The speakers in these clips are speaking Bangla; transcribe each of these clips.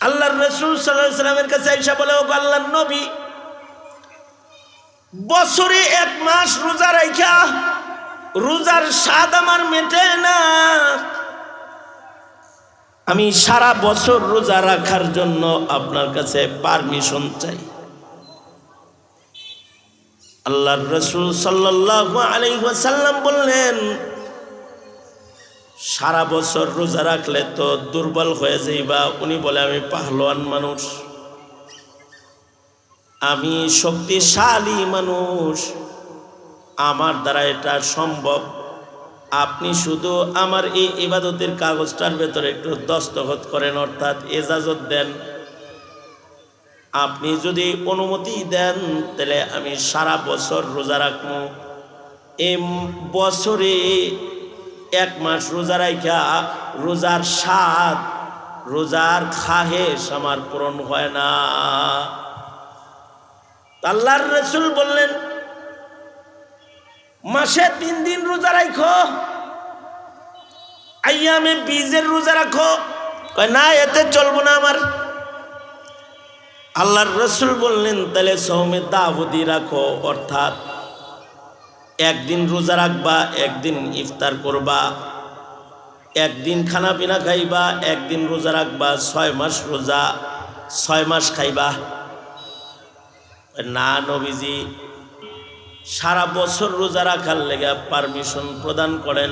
আল্লাহর রাসূল সাল্লাল্লাহু আলাইহি ওয়াসাল্লামের কাছে আয়েশা বলে, ও আল্লাহর নবী, বছরে 1 মাস রোজা রাখা রোজার স্বাদ আমার মেটে না, আমি সারা বছর রোজা রাখার জন্য আপনার কাছে পারমিশন চাই। আল্লাহর রাসূল সাল্লাল্লাহু আলাইহি ওয়াসাল্লাম বললেন, সারা বছর রোজা রাখলে তো দুর্বল হয়ে যাইবা। উনি বলে, আমি পাহলোয়ান মানুষ, আমি শক্তিশালী মানুষ, আমার দ্বারা এটা সম্ভব। আপনি শুধু আমার এই ইবাদতের কাগজটার ভেতরে একটু দস্তখত করেন, অর্থাৎ এজাজত দেন। আপনি যদি অনুমতি দেন তাহলে আমি সারা বছর রোজা রাখবো। এই বছরে 1 মাস রোজা রাখা রোজার স্বাদ, রোজার খাহেশ আমার পূরণ হয় না। আল্লাহর রাসূল বললেন, মাসে 3 দিন রোজা রাখো, আইয়ামে বীজের রোজা রাখো। কয় না, এতে চলবো না আমার। আল্লাহর রাসূল বললেন, তাহলে সওমে দাউদি রাখো, অর্থাৎ 1 দিন রোজা রাখবা, 1 দিন ইফতার করবা, 1 দিন খানা পিনা খাইবা, 1 দিন রোজা রাখবা, 6 মাস রোজা, 6 মাস খাইবা। না নবীজি, সারা বছর রোজা রাখার লেগে পারমিশন প্রদান করেন।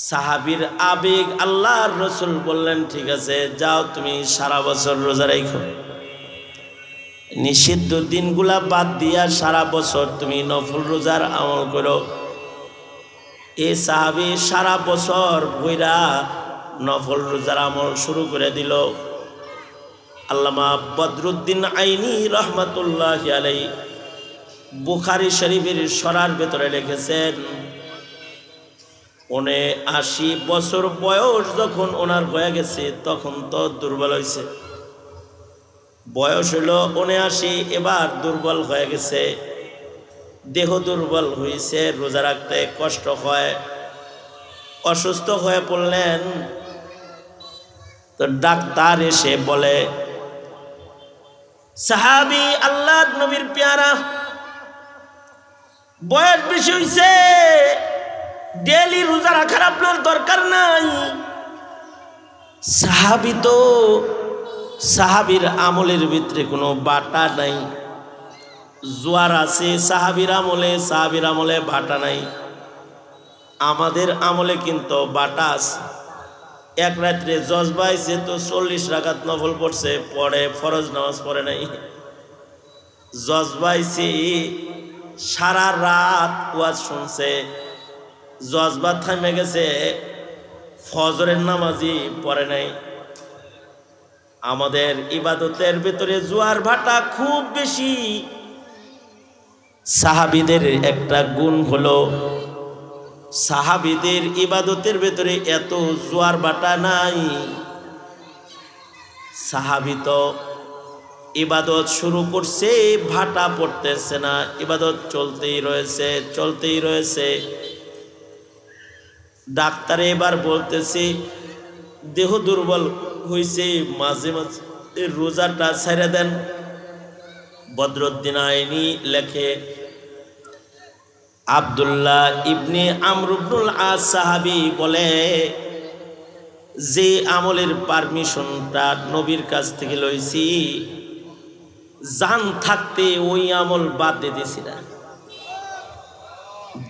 সাহাবীর আবেগ, আল্লাহর রাসূল বললেন, ঠিক আছে যাও, তুমি সারা বছর রোজা রাখো, নিষিদ্ধ দিনগুলা বাদ দিয়া সারা বছর তুমি নফল রোজার আমল করো। এই সাহাবী সারা বছর বইরা নফল রোজার আমল শুরু করে দিল। আল্লামা বদরুদ্দিন আইনি রহমাতুল্লাহি আলাইহি বুখারী শরীফের সরার ভেতরে লিখেছেন, 79 বছর বয়স যখন ওনার হয়ে গেছে, তখন তো দুর্বল হয়েছে। বয়স হলো 79, এবার দুর্বল হয়ে গেছে, দেহ দুর্বল হয়েছে, রোজা রাখতে কষ্ট হয়, অসুস্থ হয়ে পড়লেন। তো ডাক্তার এসে বলে, সাহাবী আল্লাহর নবীর পেয়ারা, বয়স বেশি হয়েছে, ডেইলি রোজা রাখার আপনার দরকার নাই। সাহাবী তো, সাহাবীর আমলের ভিতরে কোনো বাটা নাই, জোয়ার আছে সাহাবীর আমলে, সাহাবীর আমলে বাটা নাই। আমাদের আমলে কিন্তু বাটা আছে। 1 রাত্রে জজবা হয়েছে তো 40 রাকাত নফল পড়ছে, পড়ে ফরজ নামাজ পড়ে নাই। জজবা হয়েছে, সারা রাত ওয়াজ শুনছে, জজবা থামে গেছে, ফজরের নামাজই পড়ে নাই। আমাদের ইবাদতের ভিতরে জোয়ার ভাটা খুব বেশি। সাহাবীদের একটা গুণ হলো, সাহাবীদের ইবাদতের ভিতরে এত জোয়ার ভাটা নাই। সাহাবী তো ইবাদত শুরু করছে, ভাটা পড়তেছে না, ইবাদত চলতেই রয়েছে, চলতেই রয়েছে। ডাক্তারে এবার বলতেছে দেহ দুর্বল হয়েছে, মাঝে মাঝে রোজাটা ছেড়ে দেন। বদরুদ্দিন আইনি লেখে, আব্দুল্লাহ ইবনে আমর ইবনুল আস সাহাবী বলে, যে আমলের পারমিশনটা নবীর কাছ থেকে লইছি, জান থাকতে ওই আমল বাদ দিতেছি না,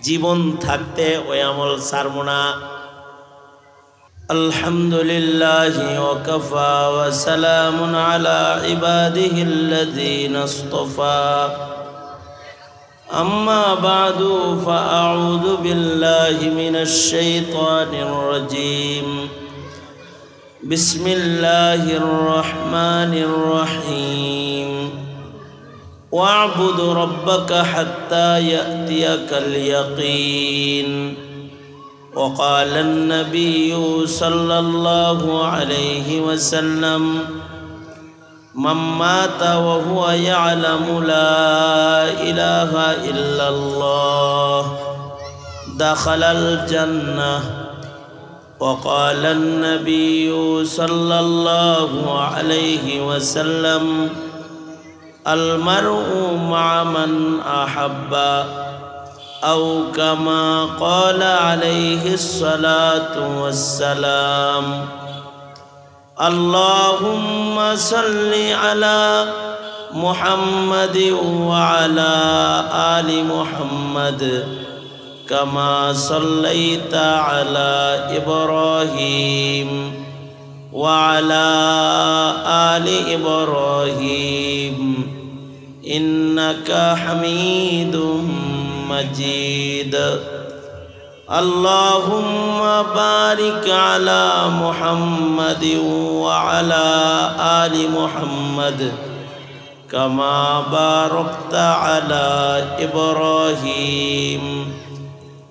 জীবন থাকতে ওই আমল ছাড়ব না। আলহামদুলিল্লাহি ওয়া কাফা ওয়া সালামুন আলা ইবাদিহিল্লাযীনা ইসতাফা। আম্মা বা'দু ফাআউযু বিল্লাহি মিনাশ শাইতানির রাজীম। বিসমিল্লাহির রহমানির রহিম। ওয়া'বুদ রাব্বাকা হাত্তা ইয়াতিয়াকাল ইয়াকিন। وقال النبي صلى الله عليه وسلم: من مات وهو يعلم لا إله إلا الله دخل الجنة وقال النبي صلى الله عليه وسلم المرء مع من أحب أو كما قال عليه الصلاة والسلام اللهم صل على محمد وعلى آل محمد كما صليت على إبراهيم وعلى آل إبراهيم إنك حميد مجيد اللهم بارك على محمد وعلى آل محمد كما باركت على إبراهيم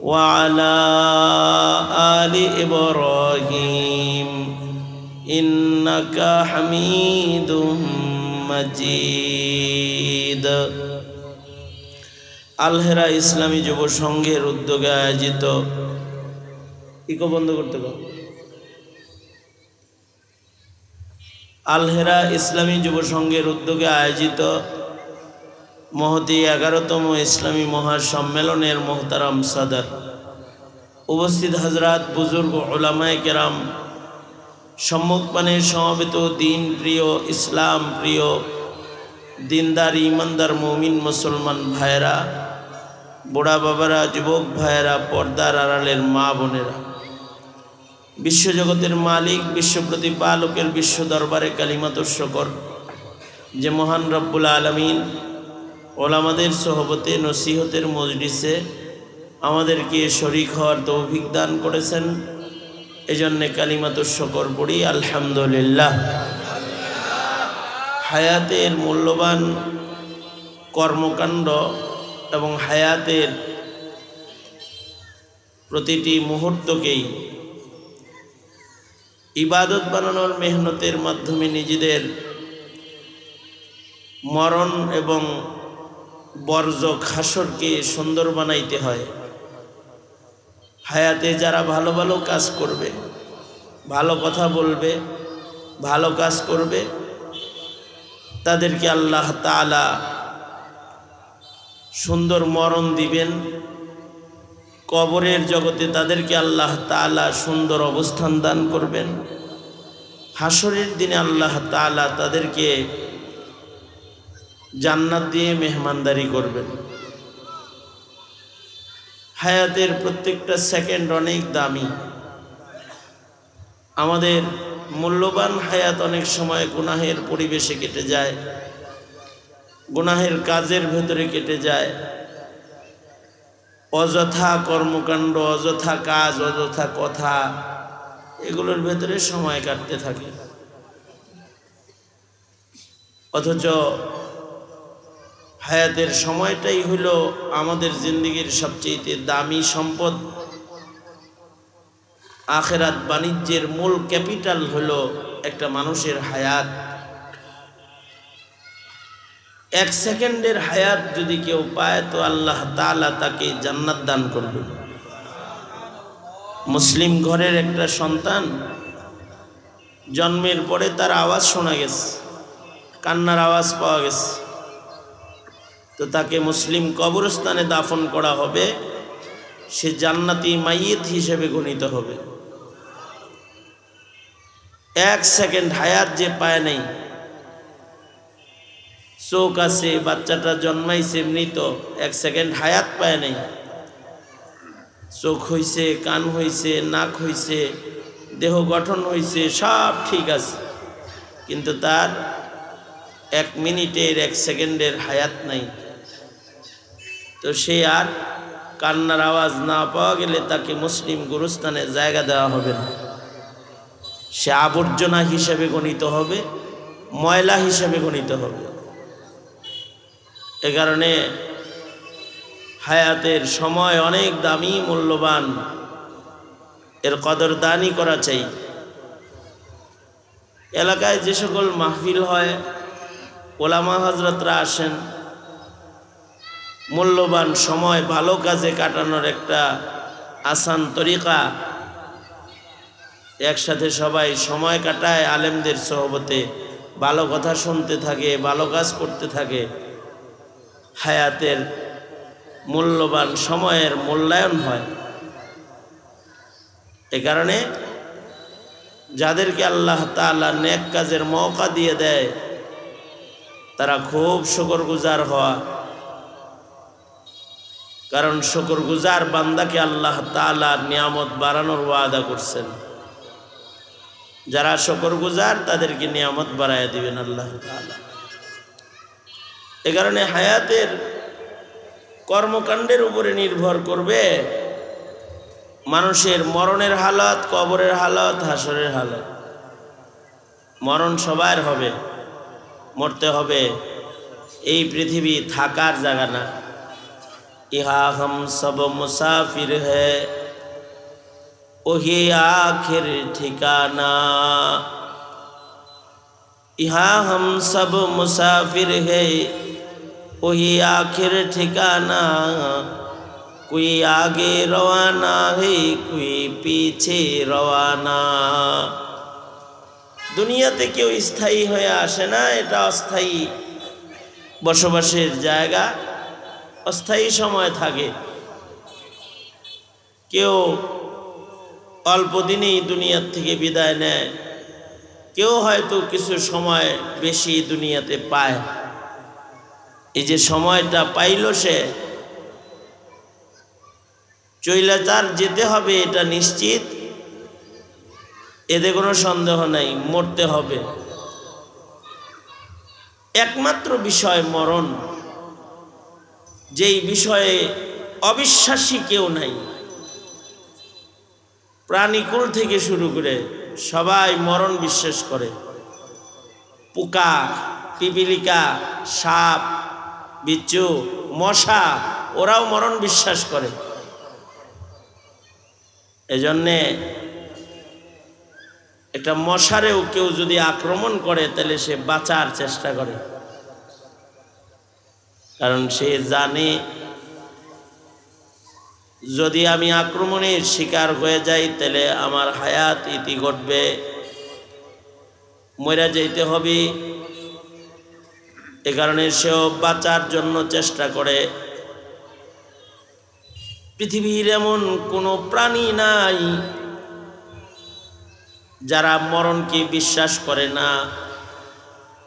وعلى آل إبراهيم إنك حميد مجيد আলহেরা ইসলামী যুব সংঘের উদ্যোগে আয়োজিত ইকো বন্ধ করতে গো আলহেরা ইসলামী যুব সংঘের উদ্যোগে আয়োজিত মহতী 11তম ইসলামী মহাসম্মেলনের মোহতারাম সাদর উপস্থিত হযরত বুজুর্গ উলামায়ে কেরাম সম্মুখপানে সমবেত দিন প্রিয় ইসলাম প্রিয় দিনদার ইমানদার মুমিন মুসলমান ভাইরা বুড়া বাবারা যুবক ভাইরা পর্দার আড়ালের মা বোনেরা বিশ্বজগতের মালিক বিশ্ব প্রতিপালকের বিশ্ব দরবারে কালিমাতুর শুকর যে মহান রব্বুল আলামিন ওলামাদের সোহবতে নসিহতের মজলিসে আমাদেরকে শরীক হওয়ার তৌফিক দান করেছেন এজন্যে কালিমাতুর শুকর পড়ি আলহামদুলিল্লাহ। হায়াতের মূল্যবান কর্মকাণ্ড এবং হায়াতের প্রতিটি মুহূর্তকেই ইবাদত বানানোর মেহনতের মাধ্যমে নিজেদের মরণ এবং বর্জ্য খাসরকে সুন্দর বানাইতে হয়। হায়াতে যারা ভালো ভালো কাজ করবে, ভালো কথা বলবে, ভালো কাজ করবে, তাদেরকে আল্লাহ তাআলা সুন্দর মরণ দিবেন। কবরের জগতে তাদেরকে আল্লাহ তাআলা সুন্দর অবস্থান দান করবেন। হাসরের দিনে আল্লাহ তাআলা তাদেরকে জান্নাত দিয়ে মেহমানদারি করবেন। হায়াতের প্রত্যেকটা সেকেন্ড অনেক দামি। আমাদের মূল্যবান হায়াত অনেক সময় গুনাহের পরিবেশে কেটে যায়, গুনাহের কাজের ভেতরে কেটে যায়, অযথা কর্মকাণ্ড, অযথা কাজ, অযথা কথা, এগুলোর ভেতরে সময় কাটতে থাকে। অথচ হায়াতের সময়টাই হলো আমাদের জিন্দেগির সবচেয়ে দামি সম্পদ। আখিরাত বাণিজ্যের মূল ক্যাপিটাল হলো একটা মানুষের হায়াত। এক সেকেন্ডের হায়াত যদি কেউ পায় তো আল্লাহ তাআলা তাকে জান্নাত দান করবেন। মুসলিম ঘরের একটা সন্তান জন্মের পরে তার আওয়াজ শোনা গেছে, কান্নার আওয়াজ পাওয়া গেছে, তো তাকে মুসলিম কবরস্থানে দাফন করা হবে, সে জান্নাতি মাইয়িত হিসেবে গণিত হবে। এক সেকেন্ড হায়াত যে পায় নাই, চোখ আছে, বাচ্চাটা জন্মাইছে মৃত, এক সেকেন্ড হায়াত পায় নাই, চোখ হইছে, কান হইছে, নাক হইছে, দেহ গঠন হইছে, সব ঠিক আছে, কিন্তু তার এক মিনিটের, এক সেকেন্ডের হায়াত নাই। তো সে আর কান্নার আওয়াজ না পাওয়া গেলে তাকে মুসলিম গুরুস্থানে জায়গা দেওয়া হবে না। সে আবর্জনা হিসেবে গণিত হবে, ময়লা হিসেবে গণিত হবে। এ কারণে হায়াতের সময় অনেক দামি, মূল্যবান, এর কদরদানি করা চাই। এলাকায় যে সকল মাহফিল হয়, ওলামা হযরতরা আসেন, মূল্যবান সময় ভালো কাজে কাটানোর একটা আসান তরিকা একসাথে সবাই সময় কাটায় আলেমদের সোহবতে, ভালো কথা শুনতে থাকে, ভালো কাজ করতে থাকে, হায়াতের মূল্যবান সময়ের মূল্যায়ন হয়। এ কারণে যাদেরকে আল্লাহ তাআলা নেক কাজের মওকা দিয়ে দেয় তারা খুব শুকরগুজার হওয়া, কারণ শুকরগুজার বান্দাকে আল্লাহ তাআলা নিয়ামত বাড়ানোর ওয়াদা করছেন। যারা শুকরগুজার তাদেরকে নিয়ামত বাড়ায় দিবেন আল্লাহ তাআলা। এ কারণে হায়াতের কর্মকাণ্ডের উপরে নির্ভর করবে মানুষের মরণের হালত, কবরের হালত, হাসরের হালত। মরণ সবার হবে, মরতে হবে। এই পৃথিবী থাকার জায়গা না। ইহা হাম সব মুসাফির হ্যায়, ওহি আখির ঠিকানা। ইহা হাম সব মুসাফির হ্যায়, ওহি আখির ঠিকানা। कोई आगे रवाना है, कोई पीछे रवाना। দুনিয়াতে কেউ স্থায়ী হয়ে আসে না, এটা অস্থায়ী বসবাসের জায়গা, অস্থায়ী সময় থাকে। কেউ অল্প দিনেই দুনিয়ার থেকে বিদায় নেয়, কেউ হয়তো কিছু সময় বেশি দুনিয়াতে পায়। এই যে সময়টা পাইল সে, চইলা তার যেতে হবে এটা নিশ্চিত, এতে কোনো সন্দেহ নাই, মরতে হবে। একমাত্র বিষয় মরণ, যেই বিষয়ে অবিশ্বাসী কেউ নাই। প্রাণীকুল থেকে শুরু করে সবাই মরণ বিশ্বাস করে। পোকা, পিপিলিকা, সাপ, বিচ্ছু, মশা, ওরাও মরণ বিশ্বাস করে। এজন্যে একটা মশারেও কেউ যদি আক্রমণ করে তাহলে সে বাঁচার চেষ্টা করে, কারণ সে জানে যদি আমি আক্রমণের শিকার হয়ে যাই তাহলে আমার হায়াত ইতি ঘটবে, মরে যাইতে হবে। এ কারণে সেও বাঁচার জন্য চেষ্টা করে। পৃথিবীর এমন কোনো প্রাণী নাই যারা মরণকে বিশ্বাস করে না।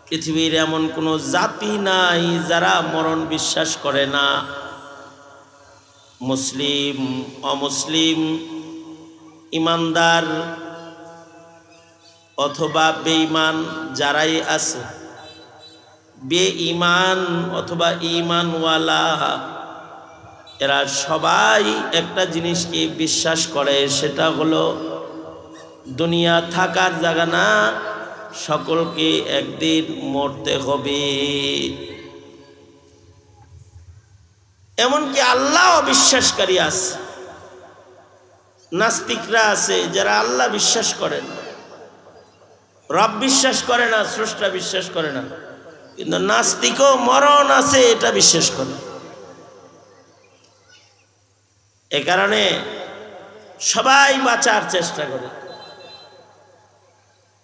পৃথিবীর এমন কোনো জাতি নাই যারা মরণ বিশ্বাস করে না। মুসলিম, অমুসলিম, ইমানদার অথবা বেঈমান যারাই আছে, বেঈমান অথবা ঈমানওয়ালা, এরা সবাই একটা জিনিসকে বিশ্বাস করে, সেটা হলো দুনিয়া থাকার জায়গা না, সকলকে একদিন মরতে হবে। এমনকি আল্লাহ অবিশ্বাসকারী আছে, নাস্তিকরা আছে যারা আল্লাহ বিশ্বাস করে না, রব বিশ্বাস করে না, স্রষ্টা বিশ্বাস করে না, কিন্তু নাস্তিকও মরণ আছে এটা বিশ্বাস করে। এ কারণে সবাই বাঁচার চেষ্টা করে,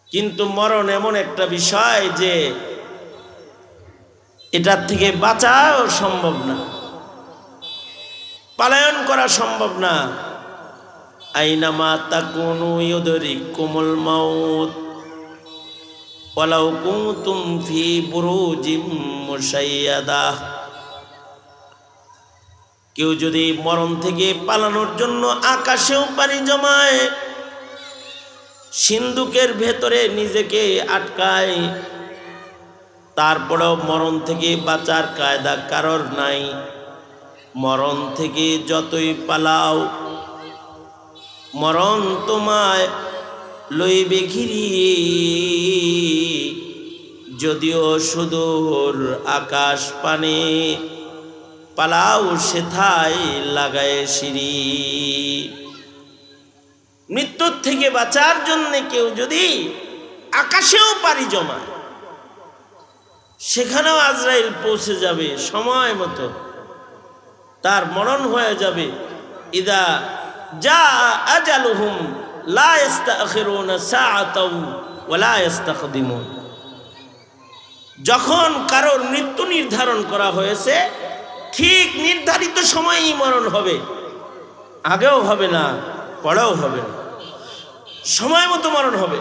কিন্তু মরণ এমন একটা বিষয় যে এটার থেকে বাঁচাও সম্ভব না, পলায়ন করা সম্ভব না। আইনামা তাকুনু ইউদরিকুমুল মাউত ওয়ালাউ কুনতুম ফি বুরুজিম মুশাইয়াদা। কেউ যদি মরণ থেকে পালানোর জন্য আকাশেও পানি জমায়, সিন্ধুকের ভেতরে নিজেকে আটকায়, তারপরেও মরণ থেকে বাঁচার কায়দা কারোর নাই। মরণ থেকে যতই পালাও, মরণ তোমায় লইবে ঘিরিয়ে, যদিও সুদূর আকাশ পানে, পালাও সেথায় লাগায় সিঁড়ি। মৃত্যুর থেকে বাঁচার জন্য কেউ যদি আকাশেও পাড়ি জমায়, সেখানেও আজরাইল পৌঁছে যাবে সময় মতো, তার মরণ হয়ে যাবে। ইদা জা আজালুহুম লা ইস্তাখিরুনা সাআতাও ওয়া লা ইস্তাকদিমুন। যখন কারোর মৃত্যু নির্ধারণ করা হয়েছে ঠিক নির্ধারিত সময়েই মরণ হবে, আগেও হবে না পরেও হবে না, সময় মতো মরণ হবে।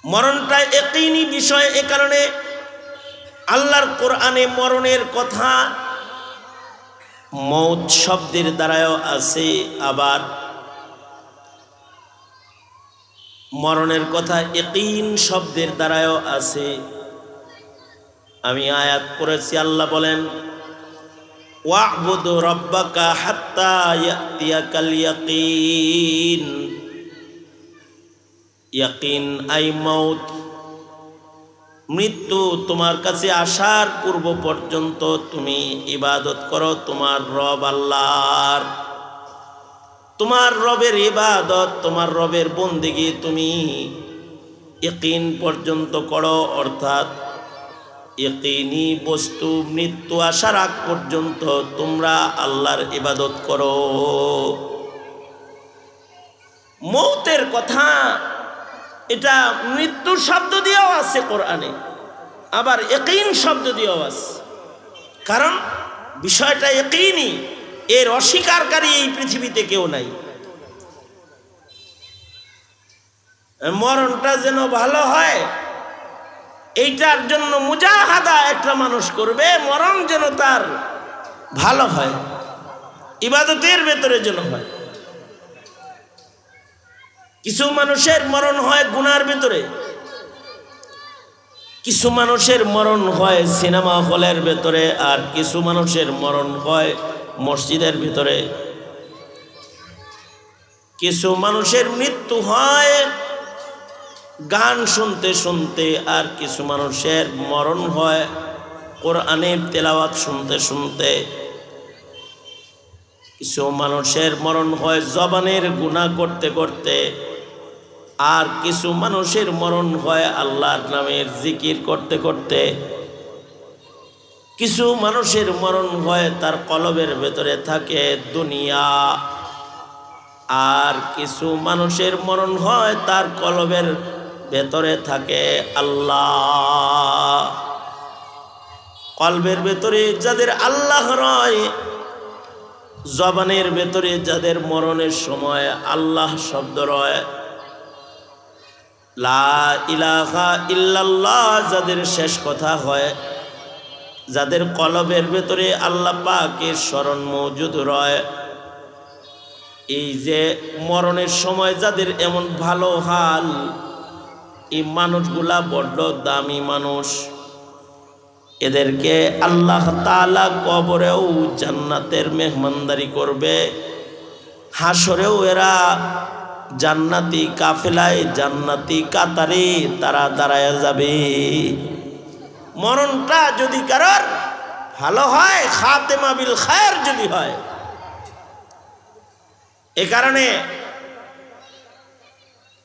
মরণটা ইয়াকিনী বিষয়। এ কারণে আল্লাহর কোরআনে মরণের কথা মৌত শব্দের দ্বারাও আছে, আবার মরণের কথা ইয়াকিন শব্দের দ্বারাও আছে। আমি আয়াত পড়েছি, আল্লাহ বলেন ওয়া'বুদু রাব্বাকা হাত্তা ইয়াতিয়াকাল ইয়াকিন। ইয়াকিন আই মৌত, মৃত্যু তোমার কাছে আসার পূর্ব পর্যন্ত তুমি ইবাদত করো তোমার রব আল্লাহর। তোমার রবের ইবাদত, তোমার রবের বন্দেগী তুমি ইয়াকিন পর্যন্ত করো, অর্থাৎ ইয়াকিনী বস্তু মৃত্যু আসার আগ পর্যন্ত তোমরা আল্লাহর ইবাদত করো। মৌতের কথা এটা মৃত্যু শব্দ দিয়েও আছে কোরআনে, আবার ইয়াকিন শব্দ দিয়েও আছে। কারণ বিষয়টা ইয়াকিনী, এর অস্বীকারী এই পৃথিবীতে কেউ নাই। মরণটা যেন ভালো হয় এইটার জন্য মুজাহাদা একটা মানুষ করবে, মরণ যেন তার ভালো হয়, ইবাদতের ভেতরে যেন হয়। কিছু মানুষের মরণ হয় গুনার ভেতরে, কিছু মানুষের মরণ হয় সিনেমা হলের ভেতরে, আর কিছু মানুষের মরণ হয় মসজিদের ভিতরে। কিছু মানুষের মৃত্যু হয় গান শুনতে শুনতে, আর কিছু মানুষের মরণ হয় কোরআনের তেলাওয়াত শুনতে শুনতে। কিছু মানুষের মরণ হয় জবানের গুনাহ করতে করতে, আর কিছু মানুষের মরণ হয় আল্লাহর নামের জিকির করতে করতে। কিছু মানুষের মরণ হয় তার কলবের ভেতরে থাকে দুনিয়া, আর কিছু মানুষের মরণ হয় তার কলবের ভেতরে থাকে আল্লাহ। কলবের ভেতরে যাদের আল্লাহ রয়, জবানের ভেতরে যাদের মরণের সময় আল্লাহ শব্দ রয়, লা ইলাহা ইল্লাল্লাহ যাদের শেষ কথা হয়, যাদের কলবের ভেতরে আল্লাহ পাকের স্মরণ মওজুদ রয়, এই যে মরণের সময় যাদের এমন ভালো হাল, এই মানুষগুলা বড্ড দামি মানুষ। এদেরকে আল্লাহ তাআলা কবরেও জান্নাতের মেহমানদারি করবে, হাসরেও এরা জান্নাতি কাফেলায় জান্নাতি কাতারে তারা দাঁড়ায় যাবে। মরণটা যদি কারোর ভালো হয়, খাতেমা বিল খায়ের যদি হয়, এ কারণে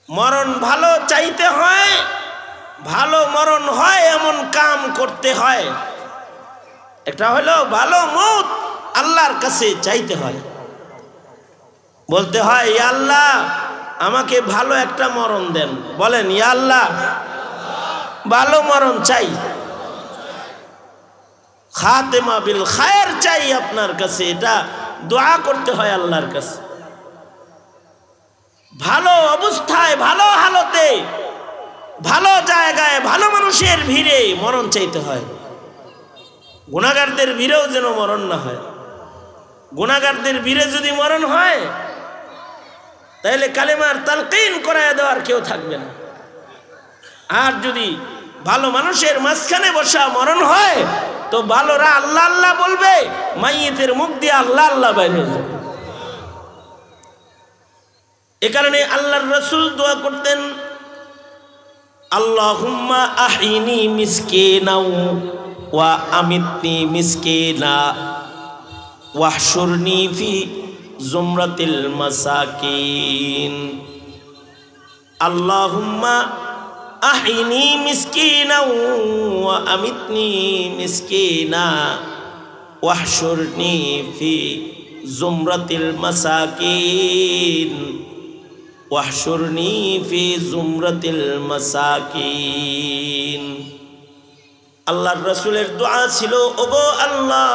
মরণ ভালো চাইতে হয়, ভালো মরণ হয় এমন কাম করতে হয়। একটা হলো ভালো মৌত আল্লাহর কাছে চাইতে হয়, বলতে হয় ইয়া আল্লাহ আমাকে ভালো একটা মরণ দেন। বলেন ইয়া আল্লাহ ভালো মরণ চাই, খাতেমা বিল খায়ের চাই আপনার কাছে। এটা দোয়া করতে হয় আল্লাহর কাছে। ভালো অবস্থায়, ভালো হালতে, ভালো জায়গায়, ভালো মানুষের ভিড়ে মরণ চাইতে হয়। গুনাহগারদের ভিড়েও যেন মরণ না হয়। গুনাহগারদের ভিড়ে যদি মরণ হয় তাহলে কালেমার তালকিন করায় দেওয়ার কেউ থাকবে না। আর যদি ভালো মানুষের মাঝখানে বসা মরণ হয় তো ভালোরা আল্লাহ আল্লাহ বলবে, মাইয়িতের মুখ দিয়ে আল্লাহ আল্লাহ বাইর হয়ে যাবে। এ কারণে আল্লাহর রাসূল দোয়া করতেন, আল্লাহুম্মা আহিনি মিসকিনা ওয়া আমিতনি মিসকিনা ওয়াহশুরনি ফি জুমরাতিল মাসাকিন। আল্লাহুম্মা আহিনি মিসকিনা ওয়া আমিতনি মিসকিনা ওয়াহশুরনি ফি জুমরাতিল মাসাকিন ওয়াহশুরনি ফি জুমরাতিল মাসাকিন। আল্লাহর রাসূলের দোয়া ছিল, ওগো আল্লাহ,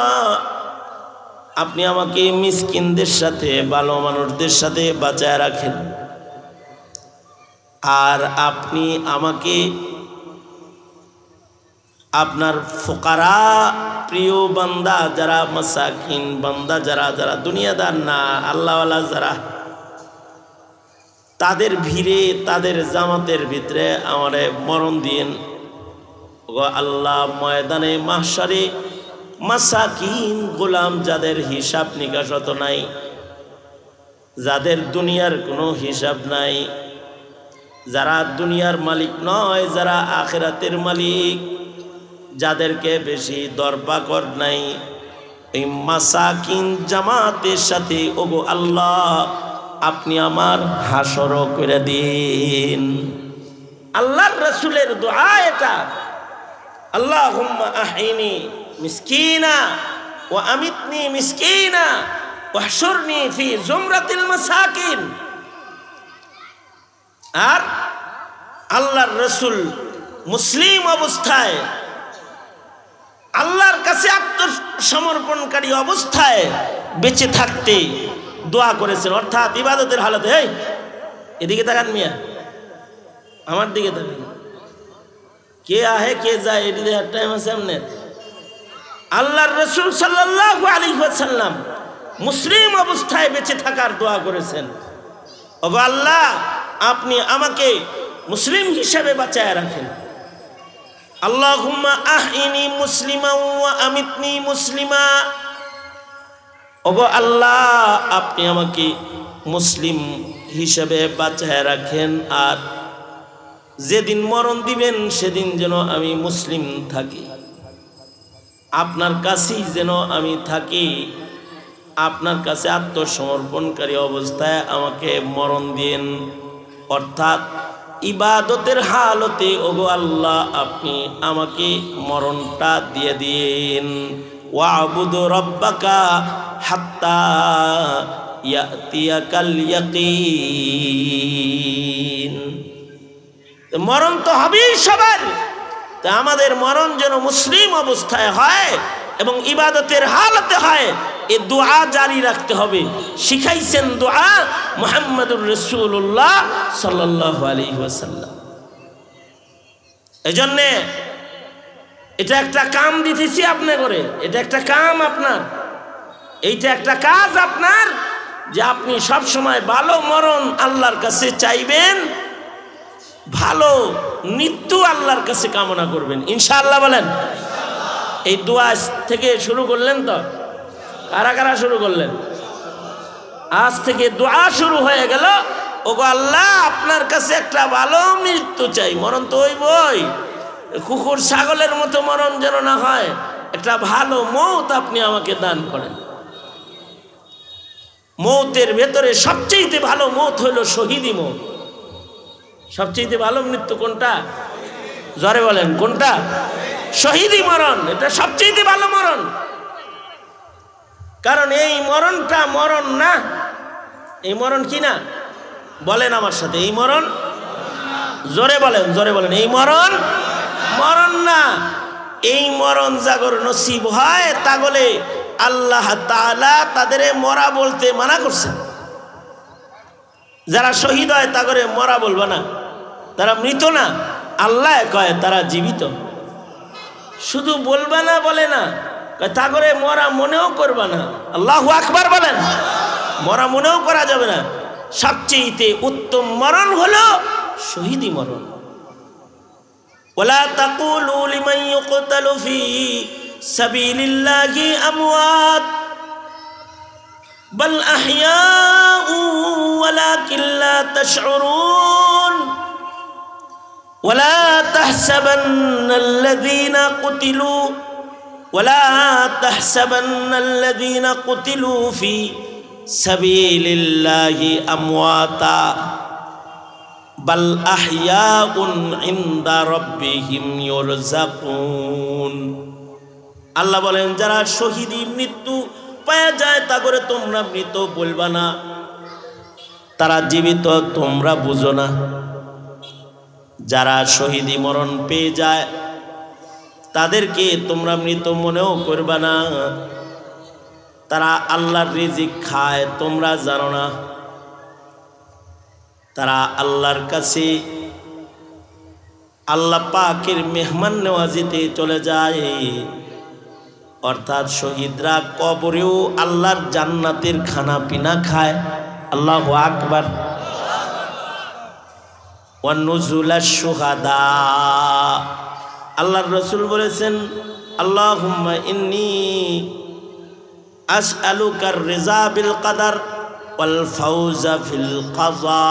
আপনি আমাকে মিসকিনদের সাথে, ভালো মানুষদের সাথে বাঁচায় রাখেন, আর আপনি আমাকে আপনার ফুকারা প্রিয় বান্দা যারা, মাসাকিন বান্দা যারা, যারা দুনিয়াদার না, আল্লাহওয়ালা যারা, তাদের ভিড়ে, তাদের জামাতের ভিতরে আমারে মরণ দিয়েন। ওগো আল্লাহ, ময়দানে মাহশারে মাসাকিন গোলাম যাদের হিসাব নিকাশ অত নাই, যাদের দুনিয়ার কোনো হিসাব নাই, যারা দুনিয়ার মালিক নয়, যারা আখিরাতের মালিক, যাদেরকে বেশি দরবাকর নাই, এই মাসাকিন জামাতের সাথে ওগো আল্লাহ আপনি আমার হাসর করে দিন। আল্লাহর রাসূলের দোয়া এটা, আল্লাহুম্মা আহইনি মিসকিনা ওয়া আমিতনি মিসকিনা ওয়াহশুরনি ফি জুমরাতিল মাসাকিন। আর আল্লাহর রাসূল মুসলিম অবস্থায়, আল্লাহর কাছে আত্মসমর্পণকারী অবস্থায় বেঁচে থাকতে দোয়া করেছেন, অর্থাৎ ইবাদতের হালতে। এই এদিকে তাকান মিয়া, আমার দিকে তাকান, কে আহে কে যায়, এদিকে টাইম আছে আপনার। আল্লাহর রাসূল সাল্লাল্লাহু আলাইহি ওয়াসাল্লাম মুসলিম অবস্থায় বেঁচে থাকার দোয়া করেছেন, ওগো আল্লাহ আপনি আমাকে মুসলিম হিসেবে বাঁচায় রাখেন। আল্লাহুম্মা আহইনি মুসলিমা ওয়া আমিতনি মুসলিমা। ওগো আল্লাহ আপনি আমাকে মুসলিম হিসেবে বাঁচায় রাখেন, আর যেদিন মরণ দিবেন সেদিন যেন আমি মুসলিম থাকি, আপনার কাছেই যেন আমি থাকি, আপনার কাছে আত্মসমর্পণকারী অবস্থায় আমাকে মরণ দিন, অর্থাৎ ইবাদতের হালতে ওগো আল্লাহ আপনি আমাকে মরণটা দিয়ে দিন। ওয়াবুদ রব্বাকা হাত্তা ইয়াতিয়াকাল ইয়াকিন। মরণ তো হবেই সবার, তা আমাদের মরণ যেন মুসলিম অবস্থায় হয় এবং ইবাদতের হালতে হয়, এই দোয়া জারি রাখতে হবে। শিখাইছেন দোয়া মুহাম্মদুর রাসূলুল্লাহ সাল্লাল্লাহু আলাইহি ওয়াসাল্লাম। এজন্যে এটা একটা কাম দিতেছি আপনি করে, এটা একটা কাম আপনার, এইটা একটা কাজ আপনার, যে আপনি সব সময় ভালো মরণ আল্লাহর কাছে চাইবেন, ভালো মৃত্যু আল্লাহর কাছে কামনা করবেন, ইনশাআল্লাহ বলেন। এই দোয়া থেকে শুরু করলেন তো, কারা কারা শুরু করলেন? আজ থেকে দোয়া শুরু হয়ে গেল, ওগো আল্লাহ আপনার কাছে একটা ভালো মৃত্যু চাই। মরণ তো হইবই, কুকুর ছাগলের মতো মরণ যেন না হয়, একটা ভালো মৌত আপনি আমাকে দান করেন। মৌতের ভেতরে সবচেয়ে ভালো মৌত হইল শহীদি মৌত। সবচেয়ে ভালো মৃত্যু কোনটা? জোরে বলেন কোনটা? শহীদি মরণ, এটা সবচেয়ে ভালো মরণ। কারণ এই মরণটা মরণ না, এই মরণ কি না? বলেন আমার সাথে, এই মরণ, জোরে বলেন, জোরে বলেন, এই মরণ মরণ না। এই মরণ জাগর নসিব হয় তাহলে আল্লাহ তাআলা তাদের মরা বলতে মানা করছেন। যারা শহীদ হয় তাগরে মরা বলবা না, তারা মৃত না, আল্লাহ কয় তারা জীবিত। শুধু বলবা না বলে না, তাগরে মরা মনেও করবা না। আল্লাহু আকবার বলেন। মরা মনেও করা যাবে না। সবচেয়ে উত্তম মরণ হলো শহীদি মরণ। ওয়ালা তাকুলু লিমান ইউকতালু ফি সাবিলিল্লাহি আমওয়াত বাল আহইয়াউ ওয়ালাকিন লা তাশউরুন ওয়ালা তাহসাবান্নাল্লাযীনা কুতিলু ফি সাবিলিল্লাহি আমওয়াতা বাল আহইয়াউন ইনদা রাব্বিহিম ইউরযাকুন। আল্লাহ বলেন যারা শহীদি মৃত্যু পাওয়া যায় তা করে তোমরা মৃত বলবা না, তারা জীবিত তোমরা বুঝো না। যারা শহীদি মরণ পেয়ে যায় তাদেরকে তোমরা মৃত মনেও করবা না, তারা আল্লাহর রিজিক খায় তোমরা জানো না। তারা আল্লাহর কাছে আল্লাহ পাকের মেহমান নেওয়াজিতে চলে যায়, অর্থাৎ শহীদরা কবরেও আল্লাহর জান্নাতের খানা পিনা খায়। আল্লাহু আকবার। ওয়া নুজুলাশ শুহাদা, আল্লাহর রাসূল বলেছেন আল্লাহুম্মা ইন্নী আসআলুকার রিজা বিল কদর ওয়াল ফাওজা ফিল কাযা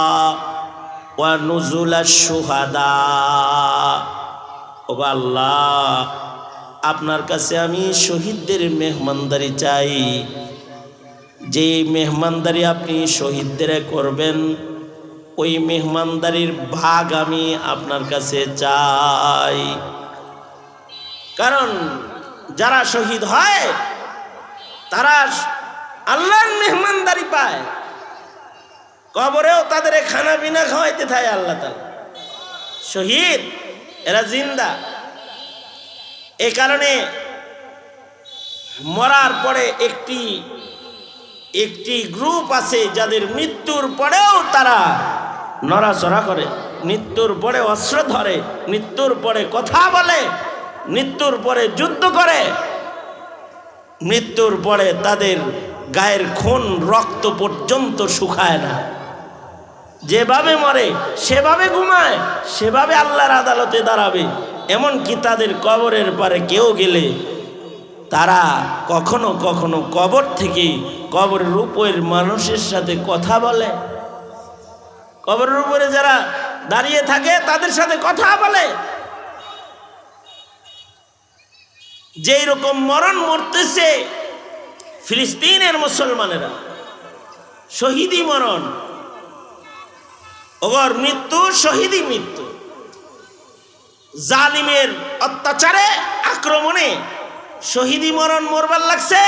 ওয়া নুজুলাশ শুহাদা। ও আল্লাহ, আপনার কাছে আমি শহীদদের মেহমানদারি চাই, যে মেহমানদারি আপনি শহীদদের করবেন ওই মেহমানদারির ভাগ আমি আপনার কাছে চাই। কারণ যারা শহীদ হয় তারা আল্লাহর মেহমানদারি পায়, কবরেও তাদের খানা পিনা খাওয়াইতে থাকে আল্লাহ তাআলা। শহীদ এরা জিন্দা, এই কারণে মরার পরে একটি গ্রুপ আছে যাদের মৃত্যুর পরেও তারা নড়াচড়া করে, মৃত্যুর পরে অস্ত্র ধরে, মৃত্যুর পরে কথা বলে, মৃত্যুর পরে যুদ্ধ করে, মৃত্যুর পরে তাদের গায়ের খুন রক্ত পর্যন্ত শুকায় না। যেভাবে মরে সেভাবে ঘুমায়, সেভাবে আল্লাহর আদালতে দাঁড়াবে। এমনকি তাদের কবরের পারে কেউ গেলে তারা কখনো কখনো কবর থেকে কবরের উপরের মানুষের সাথে কথা বলে, কবরের উপরে যারা দাঁড়িয়ে থাকে তাদের সাথে কথা বলে। যেই রকম মরণ মরতেছে ফিলিস্তিনের মুসলমানেরা, শহীদি মরণ, ওগর মৃত্যু শহীদি মৃত্যু, জালিমের অত্যাচারে আক্রমণে শহীদি মরণ মরবার লাগছে,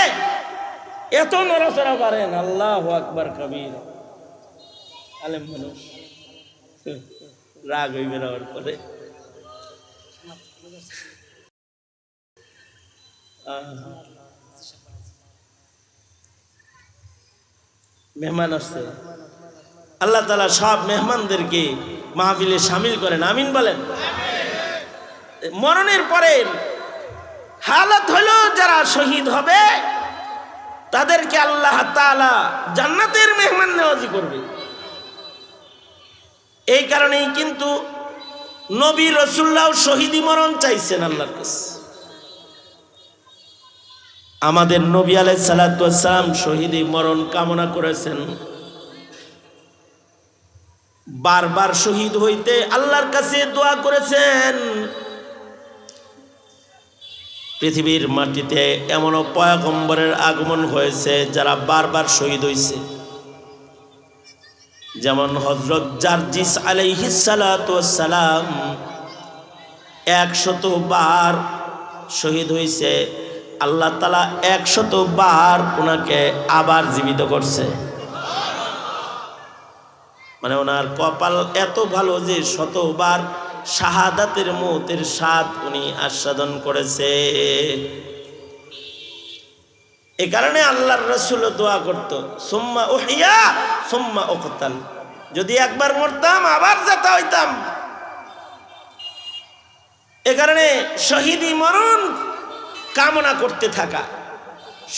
এত নড়াচড়া পারেন। আল্লাহু আকবার কবীর। আলেম মানুষ রাগ হইবে যাওয়ার পরে মেহমান আসছে, আল্লাহ তাআলা সব মেহমানদেরকে মাহফিলে শামিল করেন, আমিন বলেন। মরণের পরের হালত হলো যারা শহীদ হবে তাদেরকে আল্লাহ তাআলা জান্নাতের মেহমান নেওয়াজি করবে। এই কারণেই কিন্তু নবী রাসূলুল্লাহ শহীদি মরণ চাইছেন আল্লাহর কাছে। আমাদের নবী আলাইহিস সালাতু ওয়াস সালাম শহীদি মরণ কামনা করেছেন, বারবার শহীদ হইতে আল্লাহর কাছে দোয়া করেছেন। পৃথিবীর মাটিতে এমনও পয়গম্বরের আগমন হয়েছে যারা বারবার শহীদ হয়েছে, যেমন হযরত জারজিস আলাইহিস সালাতু ওয়াস সালাম 100 বার শহীদ হয়েছে। আল্লাহ তাআলা 100 বার ওনাকে আবার জীবিত করছে। মানে ওনার কপাল এত ভালো যে 100 বার শাহাদাতের মৌতের স্বাদ উনি আস্বাদন করেছে। এই কারণে আল্লাহর রাসূল দোয়া করত, সুম্মা উহিয়া সুম্মা উকতাল, যদি একবার মরতাম আবার যেতে হইতাম। এই কারণে শহীদি মরণ কামনা করতে থাকা,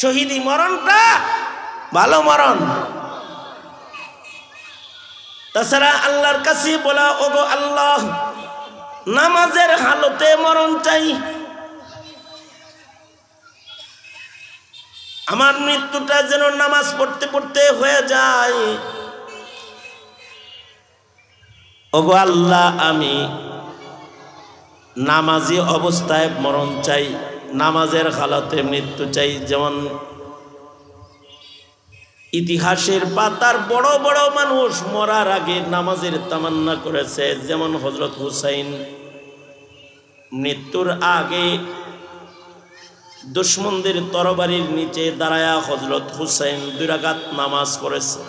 শহীদি মরণটা ভালো মরণ। তাছাড়া আল্লাহর কাছে বলা, ওগো আল্লাহ, নামাজের হালতে মরণ চাই, আমার মৃত্যুটা যেন নামাজ পড়তে পড়তে হয়ে যায়। ওগো আল্লাহ, আমি নামাজি অবস্থায় মরণ চাই, নামাজের হালতে মৃত্যু চাই। যেমন ইতিহাসের পাতার বড় বড় মানুষ মরার আগে নামাজের তামান্না করেছে। যেমন হযরত হুসাইন মৃত্যুর আগে দুশমনদের তরবারির নিচে দাঁড়ায়া হযরত হুসাইন 2 রাকাত নামাজ পড়েছে।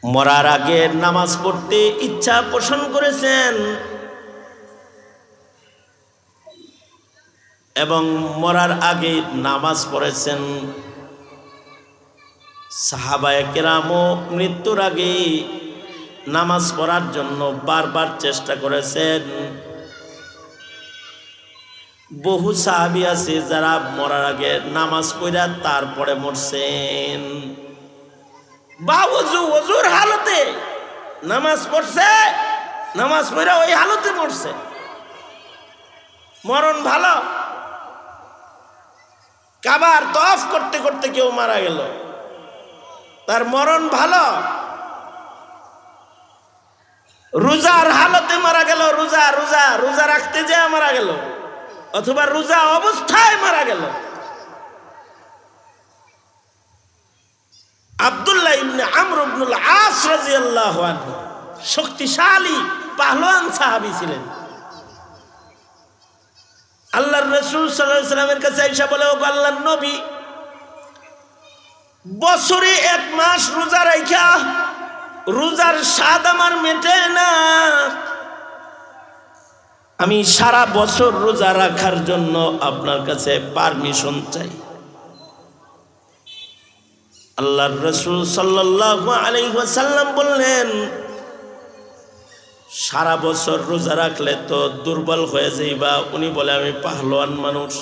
মরার আগে নামাজ পড়তে ইচ্ছা পোষণ করেছেন এবং মরার আগে নামাজ পড়েছেন। সাহাবায়ে কেরামও মৃত্যুর আগে নামাজ পড়ার জন্য বারবার চেষ্টা করেছেন। বহু সাহাবী আছে যারা মরার আগে নামাজ পড়া তারপরে মরছেন। বা ওযুর হালতে নামাজ পড়ছে, নামাজ পড়া ওই হালতে মরছে। মরণ ভালো। কাবার তওয়াফ করতে করতে কেউ মারা গেল, তার মরণ ভালো। রোজার হালতে মারা গেল, রোজা রোজা রোজা রাখতে যেয়ে মারা গেল, অথবা রোজা অবস্থায় মারা গেল। আব্দুল্লাহ ইবনে আমর ইবনুল আস রাদিয়াল্লাহু আনহু শক্তিশালী পাহলওয়ান সাহাবী ছিলেন। আল্লাহর রাসূল সাল্লাল্লাহু আলাইহি ওয়াসাল্লামের কাছে আয়েশা বলে, ও আল্লাহর নবী, বছরে 1 মাস রোজা রাখা রোজার স্বাদ আমার মেটে না, আমি সারা বছর রোজা রাখার জন্য আপনার কাছে পারমিশন চাই। আল্লাহর রাসূল সাল্লাল্লাহু আলাইহি ওয়াসাল্লাম বললেন, সারা বছর রোজা রাখলে তো দুর্বল হয়ে যাইবা। উনি বলে, আমি পাহলওয়ান মানুষ,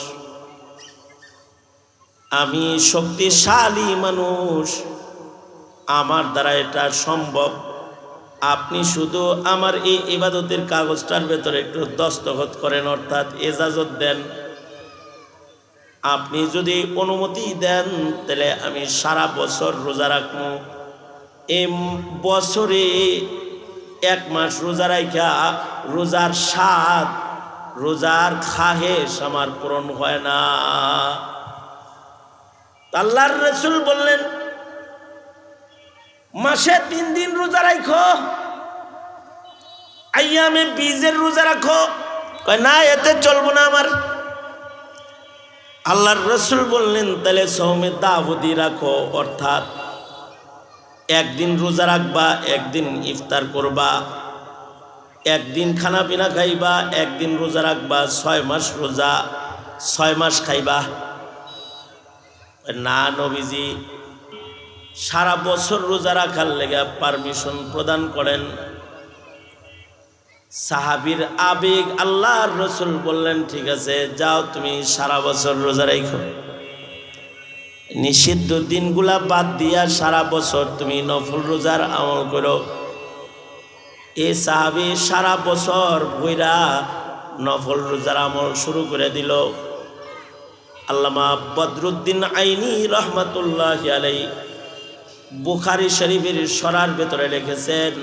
আমি শক্তিশালী মানুষ, আমার দ্বারা এটা সম্ভব। আপনি শুধু আমার এই ইবাদতের কাগজটার ভেতরে একটু দস্তখত করেন, অর্থাৎ এজাজত দেন। আপনি যদি অনুমতি দেন তাহলে আমি সারা বছর রোজা রাখবো। এই বছরে 1 মাস রোজা রাখা রোজার স্বাদ, রোজার খাহেশ আমার পূরণ হয় না। আল্লাহর রাসূল বললেন, মাসে 3 দিন রোজা রাখো, আইয়ামে বীজের রোজা রাখো। কয় না, এতে চলবো না আমার। আল্লাহর রাসূল বললেন, তাহলে সওমে দাউদি রাখো, অর্থাৎ 1 দিন রোজা রাখবা, 1 দিন ইফতার করবা, 1 দিন খানা পিনা খাইবা, 1 দিন রোজা রাখবা, 6 মাস রোজা, 6 মাস খাইবা। না নবীজি, সারা বছর রোজা রাখার লেগে পারমিশন প্রদান করেন। সাহাবীর আবেগ, আল্লাহর রাসূল বললেন, ঠিক আছে যাও, তুমি সারা বছর রোজা রাখো। নিষিদ্ধ দিনগুলা বাদ দিয়া সারা বছর তুমি নফল রোজার আমল করো। এই সাহাবী সারা বছর বইরা নফল রোজার আমল শুরু করে দিল। আল্লামা বদরুদ্দিন আইনি রহমাতুল্লাহি আলাইহি বুখারী শরীফের সরার ভেতরে লিখেছেন,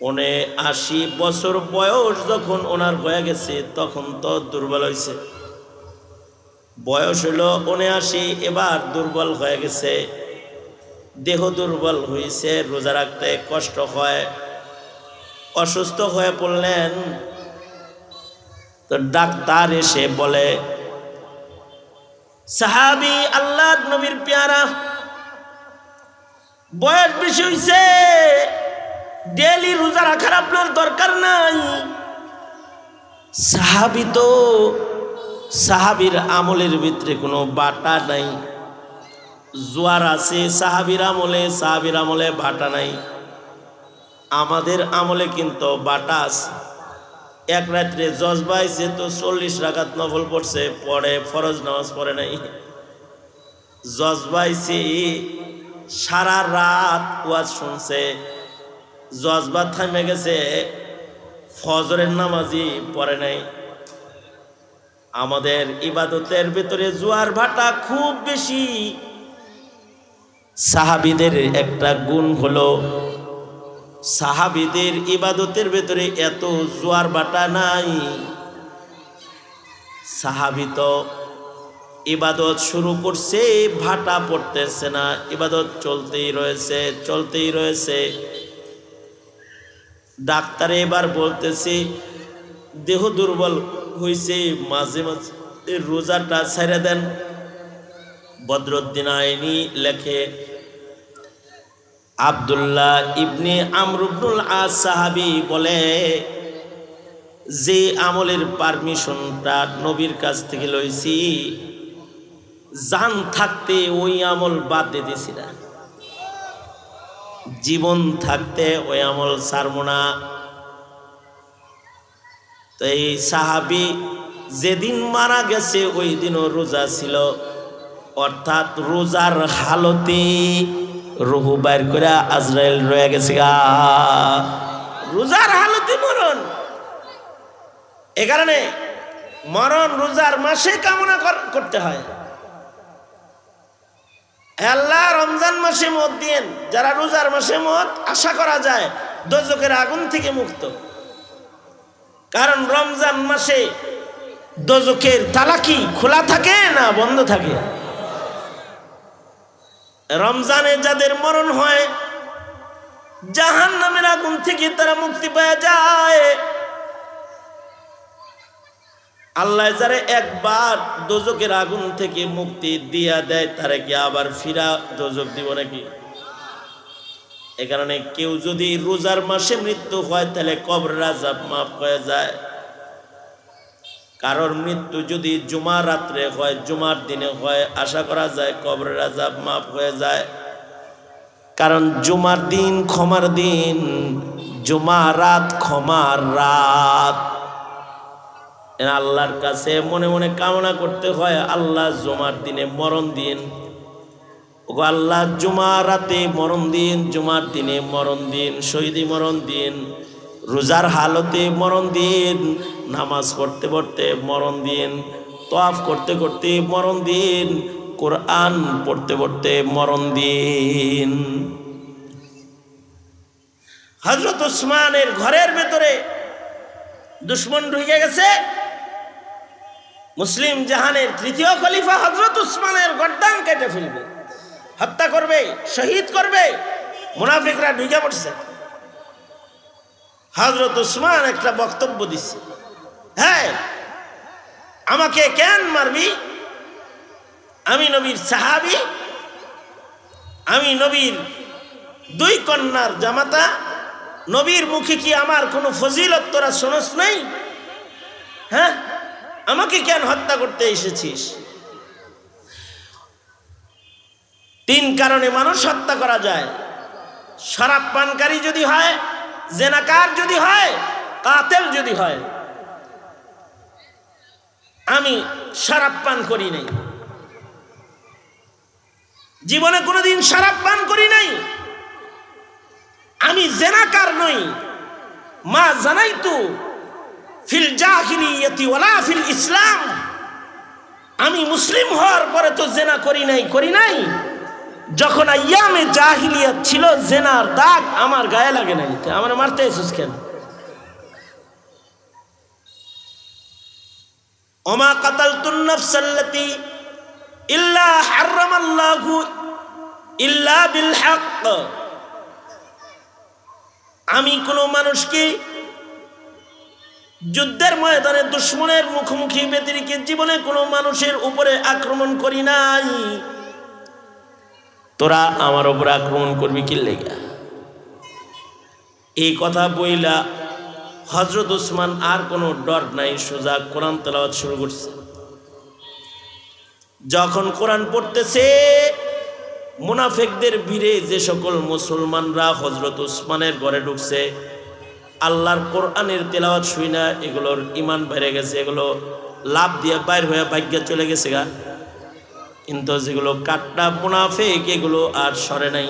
79 বছর বয়স যখন ওনার হয়ে গেছে তখন তো দুর্বল হয়েছে। বয়স হলো 79, এবার দুর্বল হয়ে গেছে, দেহ দুর্বল হয়েছে, রোজা রাখতে কষ্ট হয়, অসুস্থ হয়ে পড়লেন। তো ডাক্তার এসে বলে, সাহাবী আল্লাহর নবীর পেয়ারা, বয়স বেশি হয়েছে, ডেইলি রোজা রাখার আপনার দরকার নাই। সাহাবী তো, সাহাবীর আমলের ভিতরে কোনো বাটা নাই, জোয়ার আছে সাহাবীর আমলে, সাহাবীর আমলে বাটা নাই। আমাদের আমলে কিন্তু বাটা আছে। 1 রাত্রে জজবাইছে তো 40 রাকাত নফল পড়ছে, পড়ে ফরজ নামাজ পড়ে নাই। জজবাইছে সারা রাত ওয়াজ শুনছে, জজবা থামে গেছে, ফজরের নামাজই পড়ে নাই। আমাদের ইবাদতের ভিতরে জোয়ার ভাটা খুব বেশি। সাহাবীদের একটা গুণ হলো, সাহাবীদের ইবাদতের ভেতরে এত জোয়ার ভাটা নাই। সাহাবী তো ইবাদত শুরু করছে, ভাটা পড়তেছে না, ইবাদত চলতেই রয়েছে, চলতেই রয়েছে। ডাক্তারে এবার বলতেছি, দেহ দুর্বল হয়েছে, মাঝে মাঝে রোজাটা ছেড়ে দেন। বদরুদ্দিন আইনি লেখে, আব্দুল্লাহ ইবনে আমর ইবনুল আস সাহাবী বলে, যে আমলের পারমিশনটা নবীর কাছ থেকে লইছি, জান থাকতে ওই আমল বাদ দিতেছি না, জীবন থাকতে ওই আমল ছাড়বো না। তো এই সাহাবী যেদিন মারা গেছে ওই দিনও রোজা ছিল, অর্থাৎ রোজার হালতে রুহু বাইর করে আজরাইল রয়ে গেছে গা, রোজার হালতে মরণ। এ কারণে মরণ রোজার মাসে কামনা করতে হয়। আল্লাহ রমজান মাসে মত দিয়েন, যারা রোজার মাসে মত আশা করা যায় দোজখের আগুন থেকে মুক্ত। কারণ রমজান মাসে দোজখের তালা কি খোলা থাকে না বন্ধ থাকে? রমজানে যাদের মরণ হয় জাহান্নামের আগুন থেকে তারা মুক্তি পেয়ে যায়। আল্লাহ যারা একবার দোজখের আগুন থেকে মুক্তি দিয়া দেয়, তারা কি আবার ফিরা দোজখ দিব নাকি? এ কারণে কেউ যদি রোজার মাসে মৃত্যু হয় তাহলে কবরের আযাব মাফ হয়ে যায়। কারোর মৃত্যু যদি জুমার রাত্রে হয়, জুমার দিনে হয়, আশা করা যায় কবরের আযাব মাফ হয়ে যায়। কারণ জুমার দিন ক্ষমার দিন, জুমা রাত ক্ষমার রাত। আল্লাহর কাছে মনে মনে কামনা করতে হয়, আল্লাহ জুমার দিনে মরণ দিন, ওগো আল্লাহ জুমা রাতে মরণ দিন, জুমার দিনে মরণ দিন, শহীদি মরণ দিন, রোজার হালতে মরণ দিন, নামাজ পড়তে পড়তে মরণ দিন, তওয়াফ করতে করতে মরণ দিন, কোরআন পড়তে পড়তে মরণ দিন। হযরত উসমানের ঘরের ভেতরে দুশমন ঢুকে গেছে। মুসলিম জাহানের তৃতীয় খলিফা হযরত উসমানের গর্দান কেটে ফেলবে, হত্যা করবে, শহীদ করবে। মুনাফিকরা ঢুকে পড়ছে। হযরত উসমান একটা বক্তব্য দিচ্ছে, হ্যাঁ আমাকে কেন মারবি? আমি নবীর সাহাবী, আমি নবীর দুই কন্যার জামাতা, নবীর মুখে কি আমার কোনো ফজিলত তোরা শোনস নাই? হ্যাঁ, আমাকে কেন হত্যা করতে এসেছিস? তিন কারণে মানুষ হত্যা করা যায়। শরাব পানকারী যদি হয়, জেনাকার যদি হয়, কাতেল যদি হয়। আমি শরাব পান করি নাই, জীবনে কোনোদিন শরাব পান করি নাই। আমি জেনাকার নই। মা জানাইতু ফিল জাহিলিয়াতি ওয়ালা ফিল ইসলাম। আমি মুসলিম হওয়ার পরে তো জেনা করি নাই। যখন আইয়ামে জাহিলিয়াত ছিল, জেনার দাগ আমার গায়ে লাগে নাই। আমার মারতে এসেছিস কেন? ওমা কাতালতুন নাফসাল্লাতী ইল্লা হারামাল্লাহু ইল্লা বিল হক। আমি কোনো মানুষকে যুদ্ধের ময়দানে দুশমনের মুখোমুখি ব্যতিরেকে জীবনে কোনো মানুষের উপরে আক্রমণ করি নাই। তোরা আমার উপর আক্রমণ করবি কি লেগা? এই কথা বইলা হযরত উসমান আর কোনো ডর নাই, সোজা কোরআন তেলাওয়াত শুরু করছে। যখন কোরআন পড়তেছে, মুনাফিকদের ভিড়ে যে সকল মুসলমানরা হযরত উসমানের ঘরে ঢুকছে, আল্লাহর কোরআনের তেলাওয়াত শুই না এগুলোর ইমান বেড়ে গেছে, এগুলো লাভ দিয়ে বাইর হয়ে ভাগ্যে চলে গেছে গা। কিন্তু যেগুলো কাটটা মুনাফিক, এগুলো আর সরে নাই।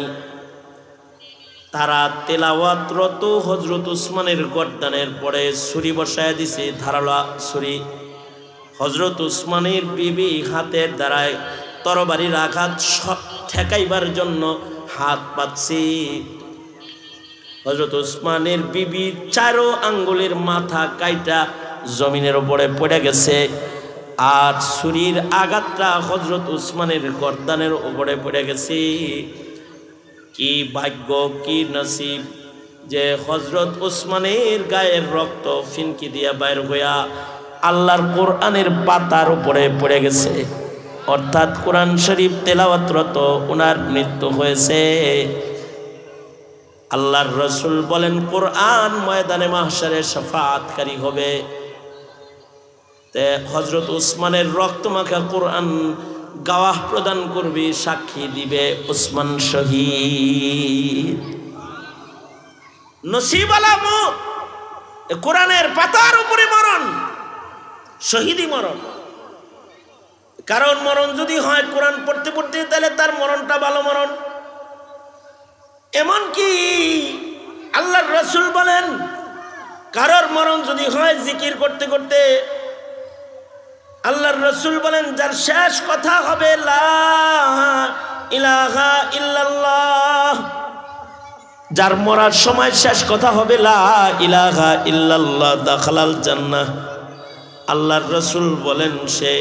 তারা তেলাওয়াতরত হযরত উসমানের গর্দানের পরে ছুরি বসায় দিছে, ধারালো ছুরি। হযরত উসমানের বিবি হাতের দ্বারায় তরবারির আঘাত ঠেকাইবার জন্য হাত পাচ্ছে। হযরত উসমানের বিবি চারো আঙ্গুলের মাথা কাইটা জমিনের উপরে পড়ে গেছে, আর ছুরির আঘাতটা হযরত উসমানের গর্দানের উপরে পড়ে গেছে। কি ভাগ্য, কি নসিব! যে হযরত উসমানের গায়ের রক্ত ফিনকি দিয়া বাইর হইয়া আল্লাহর কোরআনের পাতার উপরে পড়ে গেছে, অর্থাৎ কোরআন শরীফ তেলাওয়াতরত ওনার মৃত্যু হয়েছে। আল্লাহর রসুল বলেন কোরআন ময়দানে মাহশারে শাফাআতকারী হবে। তে হযরত উসমানের রক্তমাখা কোরআন গাওয়াহ প্রদান করবে, সাক্ষী দিবে উসমান শহীদ। নসিব আলামু কোরআনের পাতার উপরে মরণ, শহীদই মরণ। কারণ মরণ যদি হয় কোরআন পড়তে পড়তে, তাহলে তার মরণটা ভালো মরণ। এমনকি আল্লাহর রাসূল বলেন কারোর মরণ যদি হয় জিকির করতে করতে, আল্লাহর রাসূল বলেন যার শেষ কথা হবে লা ইলাহা ইল্লাল্লাহ, যার মরার সময় শেষ কথা হবে লা ইলাহা ইল্লাল্লাহ, দাখালাল জান্নাহ। আল্লাহর রাসূল বলেন সে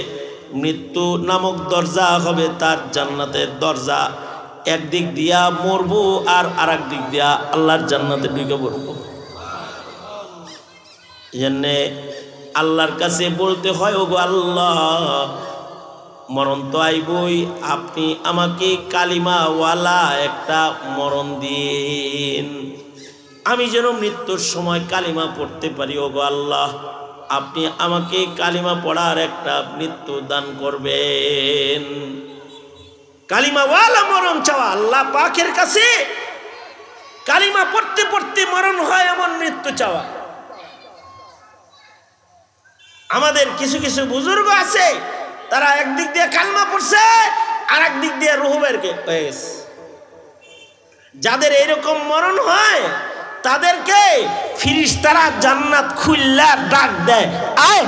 মৃত্যু নামক দরজা হবে তার জান্নাতের দরজা। একদিক দিয়া মরবো আর আরেক দিক দিয়া আল্লাহর জান্নাতে ঢুকে পড়বো। এজন্যে আল্লাহর কাছে বলতে হয়, ওগো আল্লাহ মরণ তো আইবই, আপনি আমাকে কালিমাওয়ালা একটা মরণ দিন, আমি যেন মৃত্যুর সময় কালিমা পড়তে পারি। ওগো আল্লাহ আপনি আমাকে কালিমা পড়ার একটা মৃত্যু দান করবেন। কালিমাওয়ালা মরণ চাওয়া আল্লাহ পাকের কাছে, কালিমা পড়তে পড়তে মরণ হয় এমন মৃত্যু চাওয়া। আমাদের কিছু কিছু বুজুর্গ আছে, তারা একদিক দিয়ে কালিমা পড়ছে আর একদিক দিয়ে রূহ বের হয়ে গেছে। যাদের এরকম মরণ হয় তাদেরকে ফিরিস্তারা জান্নাত খুললা ডাক দেয়, আয়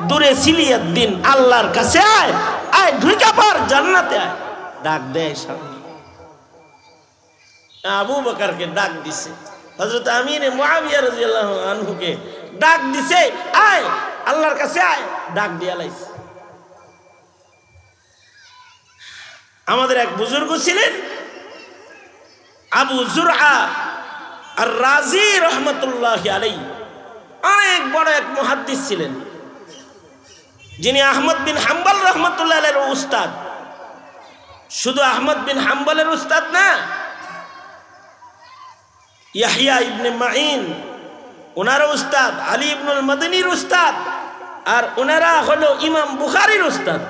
দূরে সিলিয়ার দিন আল্লাহর কাছে আয়, আয় ঢুকে পড় জান্নাতে আয়, ডাক দেয় সামনে। আবু বকরকে ডাক দিছে, হযরত আমির মুআবিয়া রাদিয়াল্লাহু আনহুকে ডাক দিছে, আয় আল্লাহর কাছে আয়, ডাক দিয়া লাইছে। আমাদের এক বুজুর্গ ছিলেন আবু যুরআ আর রাজি রহমতুল্লাহি আলাইহি, অনেক বড় এক মুহাদ্দিস ছিলেন, যিনি আহমদ বিন হাম্বল রহমতুল্লাহ আলাইহির উস্তাদ। শুধু আহমদ বিন হাম্বলের উস্তাদ না, ইয়াহইয়া ইবনে মাঈন ওনার উস্তাদ, আলী ইবনুল মাদনীর উস্তাদ, আর ওনারা হলো ইমাম বুখারীর উস্তাদ।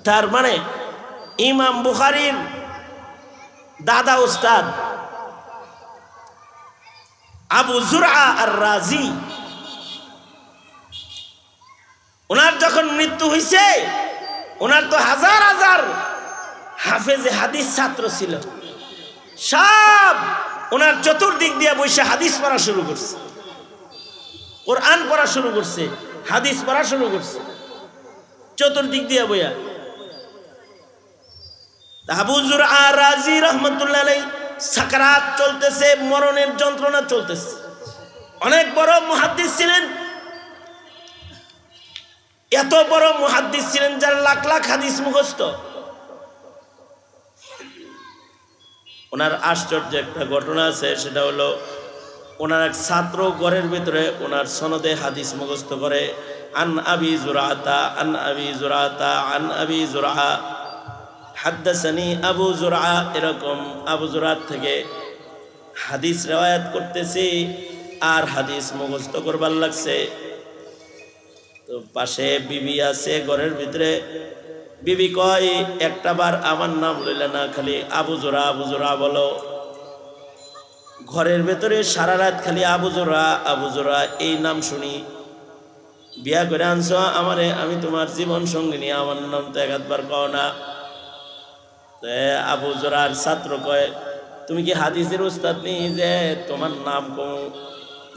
তার মানে ইমাম বুখারীর দাদা উস্তাদ আবু যুরআ আর রাজি। ওনার যখন মৃত্যু হয়েছে, ওনার তো হাজার হাজার হাফেজে হাদিস ছাত্র ছিল, সব ওনার চতুর্দিক দিয়ে বসে হাদিস পড়া শুরু করছে, কোরআন পড়া শুরু করছে, হাদিস পড়া শুরু করছে, চতুর্দিক দিয়ে বইয়া। আবু যুরআ রাজি রহমতুল্লাহ আলাইহি সাকরাত চলতেছে, মরণের যন্ত্রণা চলতেছে। অনেক বড় মুহাদ্দিস ছিলেন, এত বড় মুহাদ্দিস ছিলেন যার লাখ লাখ হাদিস মুখস্থ। ওনার আশ্চর্য একটা ঘটনা আছে, সেটা হলো ওনার এক ছাত্র ঘরের ভিতরে ওনার সনদে হাদিস মুখস্থ করে, আন আবি যুরআতা আন আবি যুরআতা আন আবি যুরআ হাদ্দাসানি আবু যুরআ, এরকম আবু যুরআ থেকে হাদিস রিওয়ায়াত করতেছি আর হাদিস মুখস্থ করবার লাগছে। তো পাশে বিবি আছে ঘরের ভিতরে, বিবি কয় একটা বার আমার নাম লইলে না, খালি আবু যুরআ আবু যুরআ বলো। ঘরের ভেতরে সারা রাত খালি আবু যুরআ আবু যুরআ এই নাম শুনি। বিয়া করে আনছো আমারে, আমি তোমার জীবন সঙ্গিনী, আমার নাম তো একবার কও না। আবু যুরআর ছাত্র কয়, তুমি কি হাদিসের উস্তাদ নেই যে তোমার নাম কও?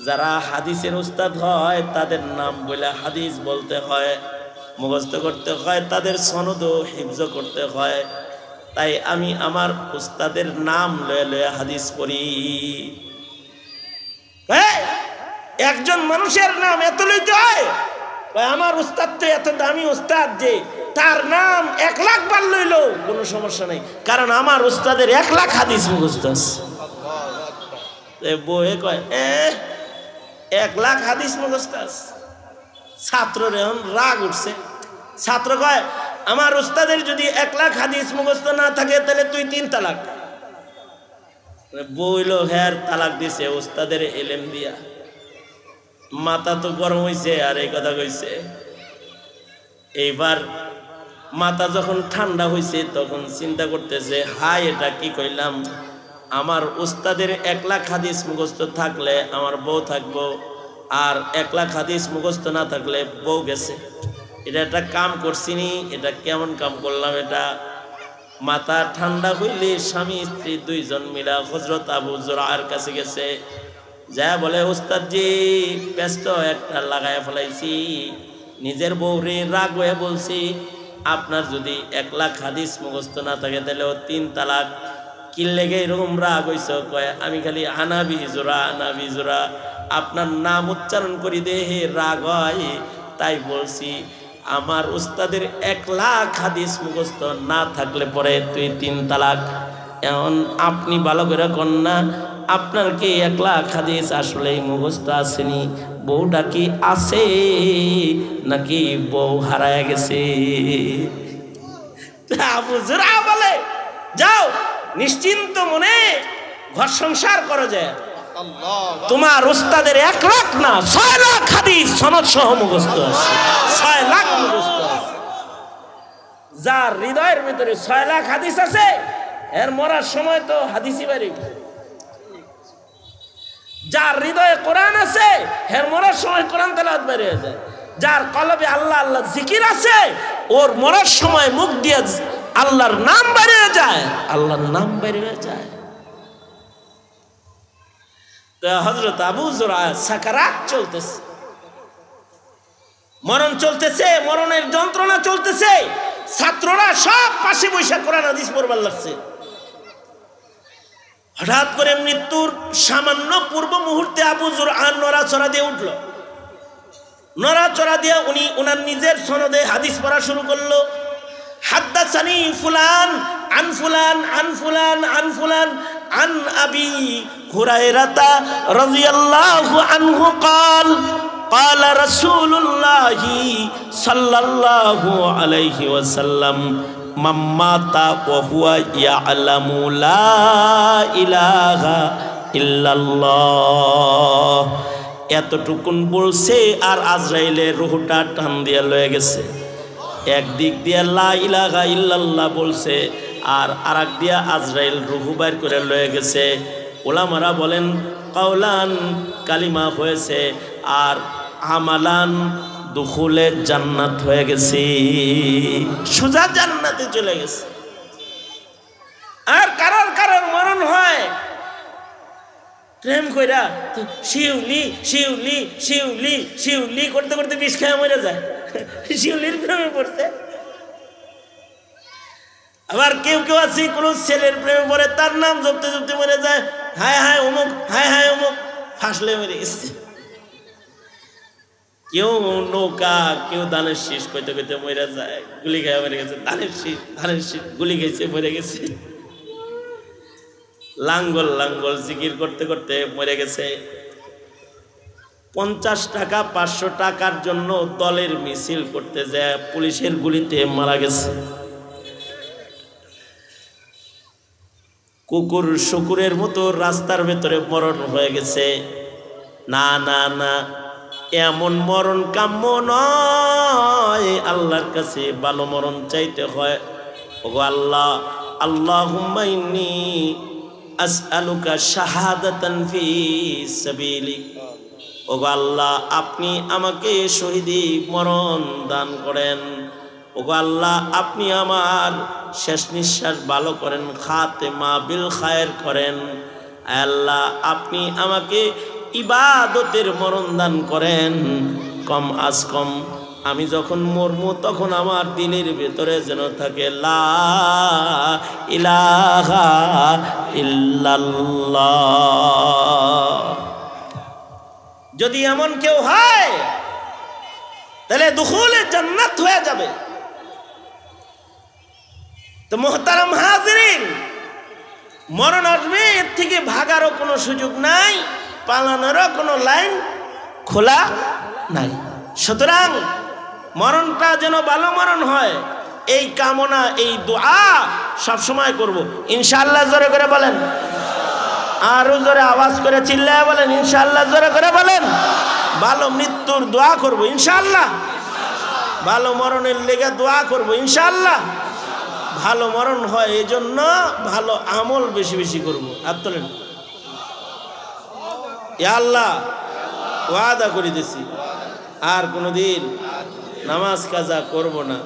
যারা হাদিসের উস্তাদ হয় তাদের নাম বলে হাদিস বলতে হয়, মুখস্থ করতে হয়, তাদের সনদও হিফজ করতে হয়। তাই আমি আমার উস্তাদের নাম লয়ে লয়ে হাদিস পড়ি। একজন মানুষের নাম এত লইতে হয়? আমার উস্তাদ তো এত দামি উস্তাদ যে তার নাম 1 লাখ বার লইল কোনো সমস্যা নাই, কারণ আমার উস্তাদের 1 লাখ হাদিস মুখস্থ আছে। বউয়ে কয় 1,00,000 হাদিস মুখস্থ আছে। ছাত্রের এখন রাগ উঠছে। ছাত্র কয় আমার উস্তাদের যদি 1,00,000 হাদিস মুখস্থ না থাকে তাহলে তুই 3 তালাক। বইল হ্যার তালাক দিছে উস্তাদের এলেম দিয়া। মাথা তো গরম হইছে আর এই কথা কইছে। এইবার মাথা যখন ঠান্ডা হইছে তখন চিন্তা করতেছে হাই এটা কি কইলাম, আমার উস্তাদের 1,00,000 হাদিস মুখস্থ থাকলে আমার বউ থাকবো, আর 1,00,000 হাদিস মুখস্থ না থাকলে বউ গেছে। এটা একটা কাম করছিনি, এটা কেমন কাম করলাম। এটা মাথা ঠান্ডা হইলে স্বামী স্ত্রী দুইজন মিলা হযরত আবু যুরআর কাছে গেছে। যা বলে উস্তাদ জি ব্যস্ত একটা লাগায় ফেলাইছি, নিজের বউরে রাগ হয়ে বলছি আপনার যদি 1,00,000 হাদিস মুখস্থ না থাকে তাহলেও 3 তালাক। কি লেগে এরকম রাগ হইছ? কয় আমি খালি আনাবি জোড়া আপনার নাম উচ্চারণ করি দেহে রাগ হয়, তাই বলছি আমার উস্তাদের 1,00,000 হাদিস মুখস্থ না থাকলে পরে তুই 3 তালাক। এখন আপনি ভালো করে কন্যা, আপনার কি 1,00,000 হাদিস আসলেই মুখস্থ আসেনি? বউটা কি আছে নাকি বউ হারায় গেছে? আবু যুরআ বলে যাও নিশ্চিন্ত মনে ঘর সংসার করো, যে তোমার উস্তাদের 1,00,000 না 6,00,000 হাদিস সনদ সহ মুখস্থ আছে। 6,00,000 মুখস্থ আছে। যার হৃদয়ের ভিতরে 6,00,000 হাদিস আছে এর মরার সময় তো হাদিসই বাড়ি। যার হৃদয়ে কোরআন আছে এর মরার সময় কোরআন তেলাওয়াত বের হয়ে যায়। যার কলবে আল্লাহ আল্লাহ জিকির আছে ওর মরার সময় মুখ দিয়ে আল্লাহর নাম বের হয়ে যায়, আল্লাহর নাম বের হয়ে যায়। তো হযরত আবু যুরআ সাকারাত চলতেছে, মরণ চলতেছে, মরণের যন্ত্রণা চলতেছে। ছাত্ররা সব পাশে বৈশা কোরআন হাদিস পড়বার লাগছে। হঠাৎ করে মৃত্যুর সামান্য পূর্ব মুহূর্তে আবু যুরআ নড়াচড়া দিয়ে উঠল। নড়াচড়া দিয়ে উনি ওনার নিজের সনদে হাদিস পড়া শুরু করলো। হাদ্দাসানি ফুলান আন ফুলান আন ফুলান আন ফুলান আন আবি হুরায়রাতা রাদিয়াল্লাহু আনহু قال قال رسول الله صلى الله عليه وسلم من مات وهو يعلم لا إله إلا الله। এতটুকুন বলছে আর আজরাইলের রূহটা টান দিয়ে লয়ে গেছে। একদিক দিয়ে লা ইলাহা ইল্লাল্লাহ বলছে আর আরেক দিয়া আজরাইল রূহ বাইর করে লয়ে গেছে। ওলামারা বলেন কাওলান কালিমা হয়েছে আর আমালান দুখুলে জান্নাত হয়ে গেছে, সোজা জান্নাতে চলে গেছে। আর কারোর কারোর মরণ হয় প্রেম কইরা শিউলি শিউলি শিউলি শিউলি করতে করতে বিষ খেয়ে মরে যায়। শিউলির প্রেমে পড়ছে। আবার কেউ কেউ আছে কোন ছেলের প্রেমে পড়ে তার নাম জপতে জপতে মরে যায়। হায় হায় অমুক, হায় হায় অমুক, ফাঁসলে মরে গেছে। কেউ নৌকা, কেউ ধানের শীষ কইতে কইতে মরে যায়, গুলি খেয়ে মরে গেছে। ধানের শীষ গুলি খেয়েছে মরে গেছে। লাঙ্গল লাঙ্গল জিকির করতে করতে মরে গেছে। 50 টাকা 500 টাকার জন্য দলের মিছিল করতে যায় পুলিশের গুলিতে মারা গেছে। কুকুর শুকুরের মতো রাস্তার ভেতরে মরণ হয়ে গেছে। না না না, এমন মরণ কাম্য নয়। আল্লাহর কাছে ভালো মরণ চাইতে হয়। ওগো আল্লাহ, আল্লাহুম্মা ইন্নী আসআলুকা শাহাদাতান ফি সাবিলিক। ওগো আল্লাহ, আপনি আমাকে শহীদি মরণ দান করেন। ওগো আল্লাহ, আপনি আমার শেষ নিঃশ্বাস ভালো করেন, খাতেমা বিল খায়ের করেন। আল্লাহ, আপনি আমাকে ইবাদতের মরণ দান করেন। কম আজ কম আমি যখন মরমু তখন আমার দিলের ভেতরে যেন থাকে লা ইলাহা ইল্লাল্লাহ। যদি এমন কেউ হয় তাহলে দুখুলে জান্নাত হয়ে যাবে। তো মুহতারাম হাজিরিন, মরণ আসবে, এর থেকে ভাগারও কোনো সুযোগ নাই, পালানোরও কোনো লাইন খোলা নাই। সুতরাং মরণটা যেন ভালো মরণ হয়, এই কামনা, এই দোয়া সবসময় করব ইনশাআল্লাহ। জোরে করে বলেন, আরো জোরে আওয়াজ করে চিল্লায় বলেন ইনশাআল্লাহ। জোরে করে বলেন, ভালো মৃত্যুর দোয়া করব ইনশাআল্লাহ, ভালো মরণের লেগে দোয়া করব ইনশাআল্লাহ। ভালো মরণ হয় এই জন্য ভালো আমল বেশি বেশি করব। হাত তোলেন। ইয়া আল্লাহ, ওয়াদা করে দিছি আর কোনোদিন নামাজ কাজা করব না।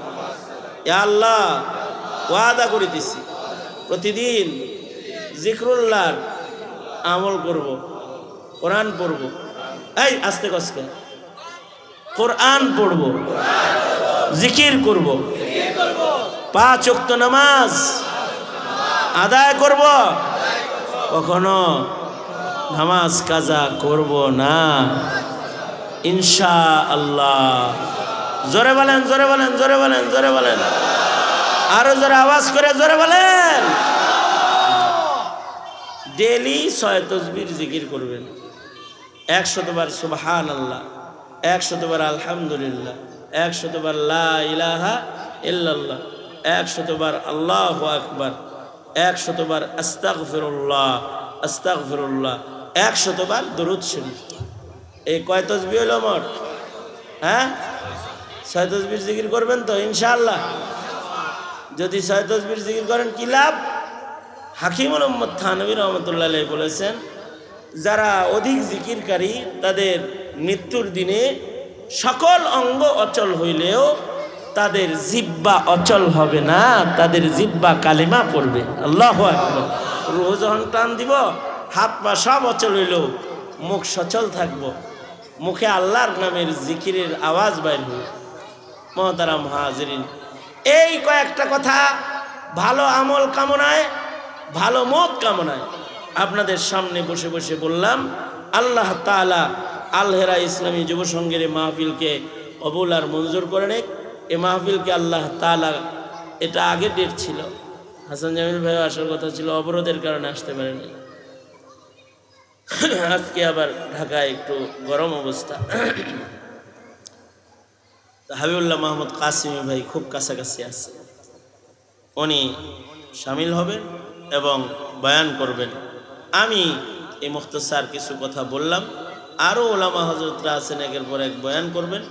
ইয়া আল্লাহ, ওয়াদা করে দিছি প্রতিদিন জিকরুল্লাহর আমল করব, কোরআন পড়ব। এই আস্তে কষ্ট, কোরআন পড়ব, জিকির করব, 5 ওয়াক্ত নামাজ আদায় করব, কখনো নামাজ কাজা করব না ইনশাআল্লাহ। জোরে বলেন, জোরে বলেন, জোরে বলেন, জোরে বলেন, আরো জোরে আওয়াজ করে জোরে বলেন। ডেলি 6 তাসবিহ জিকির করবেন, 100 বার সুবহানাল্লাহ, 100 বার আলহামদুলিল্লাহ, 100 বার লা ইলাহা ইল্লাল্লাহ, 100 বার আল্লাহু আকবার, 100 বার আস্তাগফিরুল্লাহ, আস্তাগফিরুল্লাহ, 100 বার দরুদ শরীফ। এই কয় তাসবিহ হলো মোট? হ্যাঁ, 6 তাসবিহ জিকির করবেন তো ইনশাআল্লাহ। যদি 6 তাসবিহ জিকির করেন কি লাভ? হাকিমুল উম্মত থানভী রহমতুল্লাহ আলাইহি বলেছেন, যারা অধিক জিকিরকারী তাদের মৃত্যুর দিনে সকল অঙ্গ অচল হইলেও তাদের জিহ্বা অচল হবে না, তাদের জিহ্বা কালিমা পড়বে। আল্লাহু আকবার। রূহ যখন টান দিব, হাত পা সব অচল হইলেও মুখ সচল থাকবো, মুখে আল্লাহর নামের জিকিরের আওয়াজ বাইর হবে। মহতারাম হাজিরিন, এই কয়েকটা কথা ভালো আমল কামনায়, ভালো মত কামনায় আপনাদের সামনে বসে বসে বললাম। আল্লাহ তাআলা আল হেরা ইসলামী যুব সংঘের মাহফিলকে কবুল আর মঞ্জুর করে নেক। এই মাহফিলকে আল্লাহ তাআলা, এটা আগের ডেট ছিল, হাসান জামিল ভাই আসার কথা ছিল, অবরোধের কারণে আসতে পারেনি। আজকে আবার ঢাকায় একটু গরম অবস্থা। হাবিবুল্লাহ মাহমুদ কাসিমি ভাই খুব কাছাকাছি আছে, উনি শামিল হবেন এবং বয়ান করবেন। আমি এই মুখতাসার কিছু কথা বললাম, আরও ওলামা হযরতরা আছেন, একের পর এক বয়ান করবেন।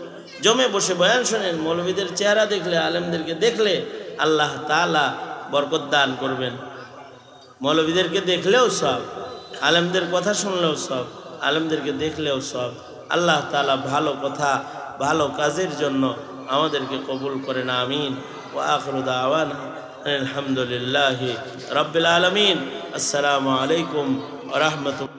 জমে বসে বয়ান শোনেন। মৌলবীদের চেহারা দেখলে, আলেমদেরকে দেখলে আল্লাহ তাআলা বরকত দান করবেন। মৌলবীদেরকে দেখলেও সব, আলেমদের কথা শুনলেও সব, আলেমদেরকে দেখলেও সব। আল্লাহ তাআলা ভালো কথা, ভালো কাজের জন্য আমাদেরকে কবুল করেন, আমিন। ওয়া আখিরু দাওয়ানা আলহামদুলিল্লাহি রাব্বিল আলামিন। আসসালামু আলাইকুম ওয়া রাহমাতুল্লাহ।